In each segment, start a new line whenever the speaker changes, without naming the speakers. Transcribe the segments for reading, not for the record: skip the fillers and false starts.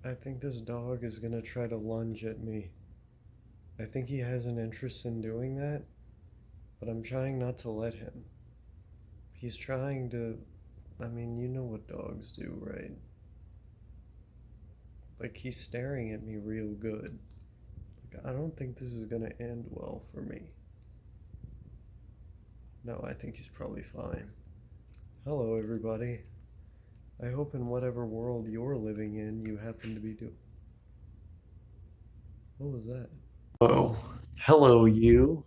I think this dog is gonna try to lunge at me. I think he has an interest in doing that, but I'm trying not to let him. He's trying to. I mean, you know what dogs do, right? Like, he's staring at me real good. Like, I don't think this is gonna end well for me. No, I think he's probably fine. Hello, everybody. I hope in whatever world you're living in, you happen to be doing. What was that? Oh, hello, you.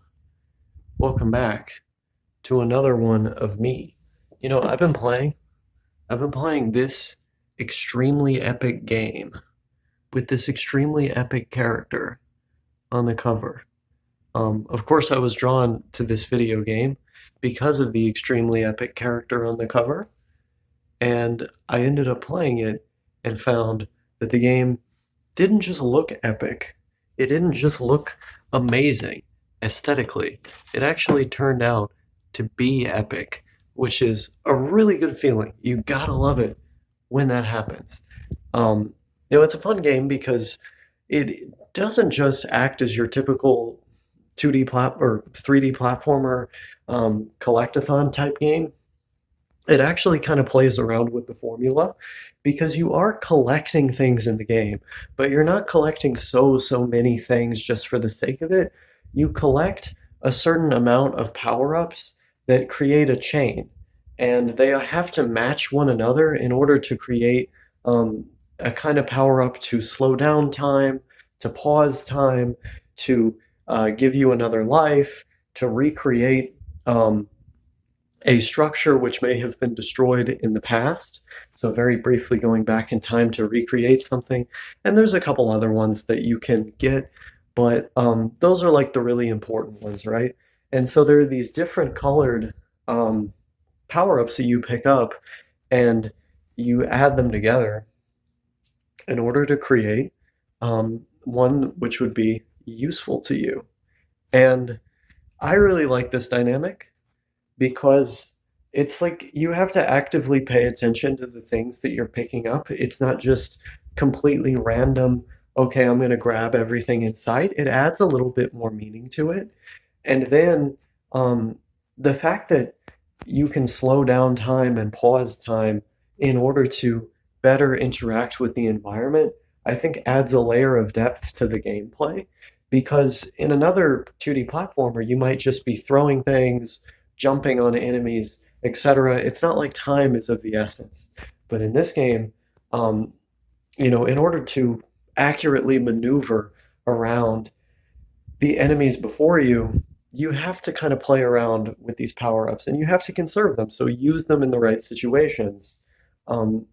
Welcome back to another one of me. I've been playing this extremely epic game with this extremely epic character on the cover. Of course, I was drawn to this video game because of the extremely epic character on the cover, and I ended up playing it and found that the game didn't just look epic, it didn't just look amazing aesthetically. It actually turned out to be epic, which is a really good feeling. You gotta love it when that happens. Um, it's a fun game because it doesn't just act as your typical 2D or 3D platformer collectathon type game. It actually kind of plays around with the formula because you are collecting things in the game, but you're not collecting so many things just for the sake of it. You collect a certain amount of power-ups that create a chain, and they have to match one another in order to create a kind of power-up to slow down time, to pause time, to give you another life, to recreate a structure which may have been destroyed in the past. So, very briefly going back in time to recreate something. And there's a couple other ones that you can get, but those are like the really important ones, right? And so there are these different colored power ups that you pick up and you add them together in order to create one which would be useful to you. And I really like this dynamic because it's like you have to actively pay attention to the things that you're picking up. It's not just completely random, okay, I'm going to grab everything in sight. It adds a little bit more meaning to it. And then the fact that you can slow down time and pause time in order to better interact with the environment, I think adds a layer of depth to the gameplay. Because in another 2D platformer, you might just be throwing things, jumping on enemies, etc. It's not like time is of the essence. But in this game, um, in order to accurately maneuver around the enemies before you, you have to kind of play around with these power ups and you have to conserve them. So use them in the right situations. Um,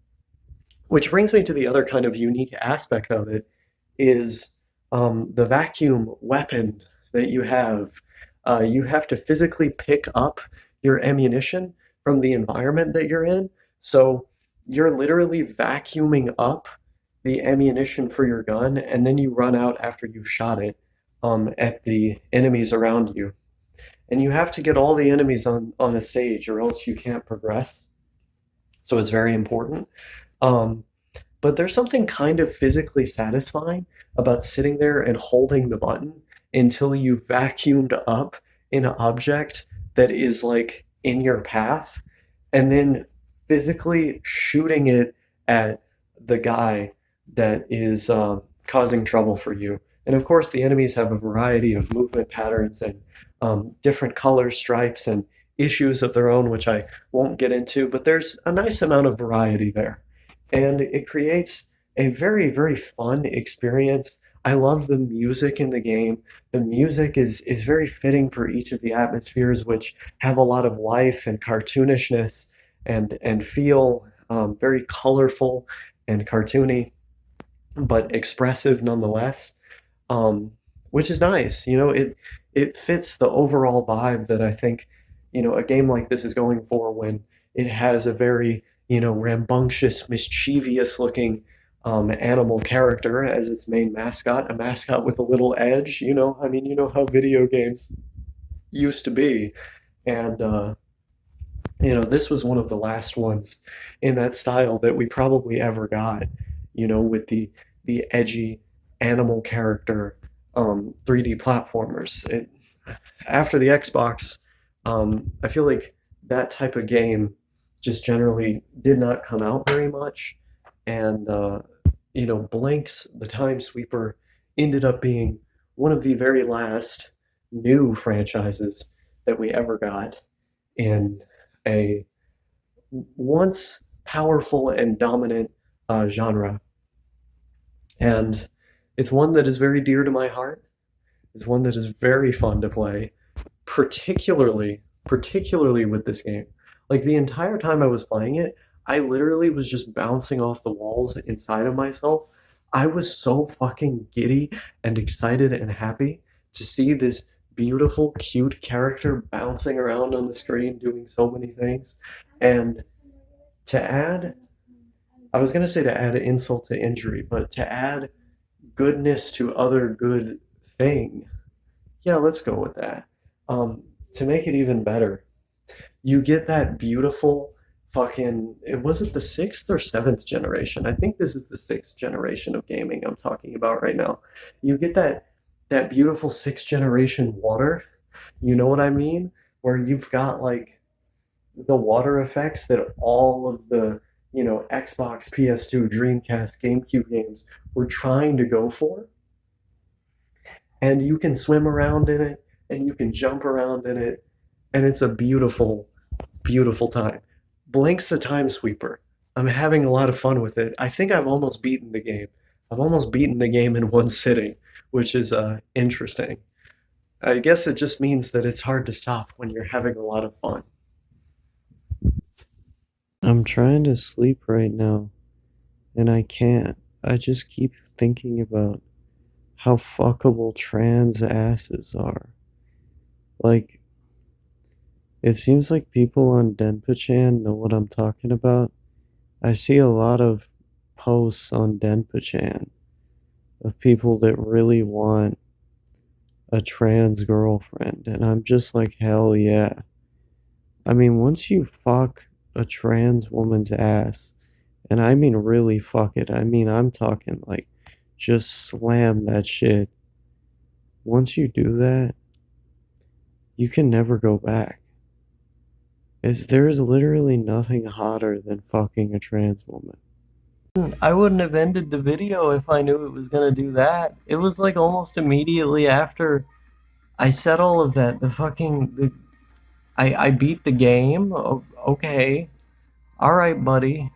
which brings me to the other kind of unique aspect of it is the vacuum weapon that you have. You have to physically pick up your ammunition from the environment that you're in. So you're literally vacuuming up the ammunition for your gun, and then you run out after you've shot it at the enemies around you. And you have to get all the enemies on a stage, or else you can't progress. So it's very important. Um, but there's something kind of physically satisfying about sitting there and holding the button until you vacuumed up an object that is like in your path and then physically shooting it at the guy that is causing trouble for you. And of course, the enemies have a variety of movement patterns and different color stripes and issues of their own, which I won't get into, but there's a nice amount of variety there and it creates a very fun experience. I love the music in the game. The music is very fitting for each of the atmospheres, which have a lot of life and cartoonishness and feel very colorful and cartoony, but expressive nonetheless. Um, which is nice. It fits the overall vibe that I think a game like this is going for when it has a very rambunctious, mischievous looking animal character as its main mascot, a mascot with a little edge. I mean, you know how video games used to be. And, this was one of the last ones in that style that we probably ever got, with the the edgy animal character 3D platformers. After the Xbox, I feel like that type of game just generally did not come out very much, and Blank's The Time Sweeper ended up being one of the very last new franchises that we ever got in a once powerful and dominant genre. And it's one that is very dear to my heart. It's one that is very fun to play, particularly with this game. Like the entire time I was playing it, I literally was just bouncing off the walls inside of myself. I was so fucking giddy and excited and happy to see this beautiful, cute character bouncing around on the screen doing so many things. And to add, I was going to say to add insult to injury, but to add goodness to other good thing, yeah, let's go with that. To make it even better, you get that beautiful fucking, it was it the sixth or seventh generation? I think this is the sixth generation of gaming I'm talking about right now. You get that beautiful sixth generation water. You know what I mean? Where you've got like the water effects that all of the, Xbox, PS2, Dreamcast, GameCube games were trying to go for. And you can swim around in it and you can jump around in it, and it's a beautiful, beautiful time. Blank's the Time Sweeper. I'm having a lot of fun with it. I think I've almost beaten the game. I've almost beaten the game in one sitting, which is interesting. I guess it just means that it's hard to stop when you're having a lot of fun. I'm trying to sleep right now, and I can't. I just keep thinking about how fuckable trans asses are. Like, it seems like people on Denpa know what I'm talking about. I see a lot of posts on Denpa of people that really want a trans girlfriend, and I'm just like, hell yeah. I mean, once you fuck a trans woman's ass, and I mean really fuck it, I mean, I'm talking like just slam that shit. Once you do that, you can never go back. There is literally nothing hotter than fucking a trans woman. I wouldn't have ended the video if I knew it was gonna do that. It was like almost immediately after I said all of that. I beat the game. Okay. Alright, buddy.